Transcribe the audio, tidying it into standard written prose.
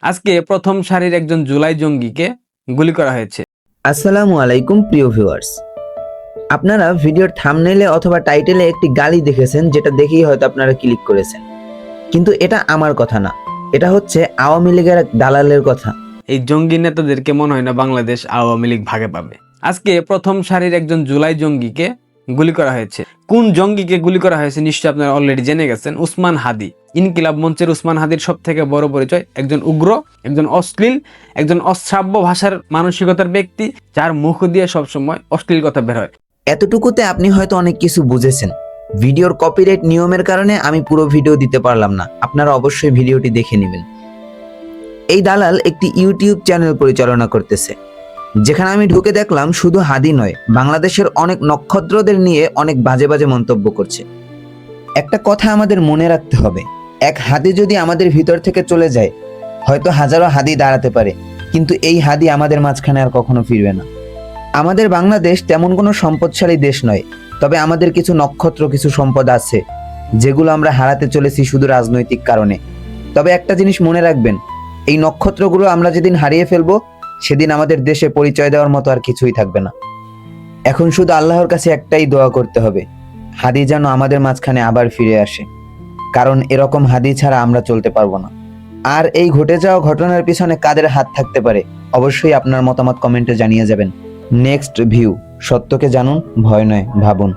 আজকে প্রথম সারির একজন জুলাই জঙ্গিকে গুলি করা হয়েছে। আসসালামু আলাইকুম প্রিয় ভিউয়ার্স, আপনারা ভিডিওর থাম্বনেইলে অথবা টাইটেলে একটি গালি দেখেছেন, যেটা দেখেই হয়তো আপনারা ক্লিক করেছেন। কিন্তু এটা আমার কথা না, এটা হচ্ছে আওয়ামী লীগের এক দালালের কথা। এই জঙ্গি নেতাদেরকে মনে হয় না বাংলাদেশ আওয়ামী লীগ ভাগে পাবে। আজকে প্রথম সারির একজন জুলাই জঙ্গিকে গুলি করা হয়েছে। কোন জঙ্গিকে গুলি করা হয়েছে নিশ্চয়ই আপনারা অলরেডি জেনে গেছেন। উসমান হাদি, ইনকিলাব মঞ্চের উসমান হাদির সব থেকে বড় পরিচয় একজন উগ্র, একজন অশ্লীল, একজন অশ্রাব্য ভাষার মানসিকতার ব্যক্তি, যার মুখ দিয়ে সবসময় অশ্লীল কথা বের হয়। এতটুকুতে আপনি হয়তো অনেক কিছু বুঝেছেন। ভিডিওর কপিরাইট নিয়মের কারণে আমি পুরো ভিডিও দিতে পারলাম না, আপনারা অবশ্যই ভিডিওটি দেখে নেবেন। এই দালাল একটি ইউটিউব চ্যানেল পরিচালনা করতেছে, যেখানে আমি ঢুকে দেখলাম শুধু হাদি নয়, বাংলাদেশের অনেক নক্ষত্রদের নিয়ে অনেক বাজে বাজে মন্তব্য করছে। একটা কথা আমাদের মনে রাখতে হবে, এক হাদি যদি আমাদের ভিতর থেকে চলে যায়, হয়তো হাজারো হাদি দাঁড়াতে পারে, কিন্তু এই হাদি আমাদের মাঝখানে আর কখনো ফিরবে না। আমাদের বাংলাদেশ তেমন কোনো সম্পদশালী দেশ নয়, তবে আমাদের কিছু নক্ষত্র, কিছু সম্পদ আছে যেগুলো আমরা হারাতে চলেছি শুধু রাজনৈতিক কারণে। তবে একটা জিনিস মনে রাখবেন, এই নক্ষত্রগুলো আমরা যেদিন হারিয়ে ফেলবো, সেদিন আমাদের দেশে পরিচয় দেওয়ার মতো আর কিছুই থাকবে না। এখন শুধু আল্লাহর কাছে একটাই দোয়া করতে হবে, হাদি যেন আমাদের মাঝখানে আবার ফিরে আসে, কারণ এরকম হাদি ছাড়া আমরা চলতে পারবো না। আর এই ঘটে যাওয়া ঘটনার পিছনে কাদের হাত থাকতে পারে, অবশ্যই আপনার মতামত কমেন্টে জানিয়ে যাবেন। নেক্সট ভিউ, সত্যকে জানুন, ভয় নয় ভাবুন।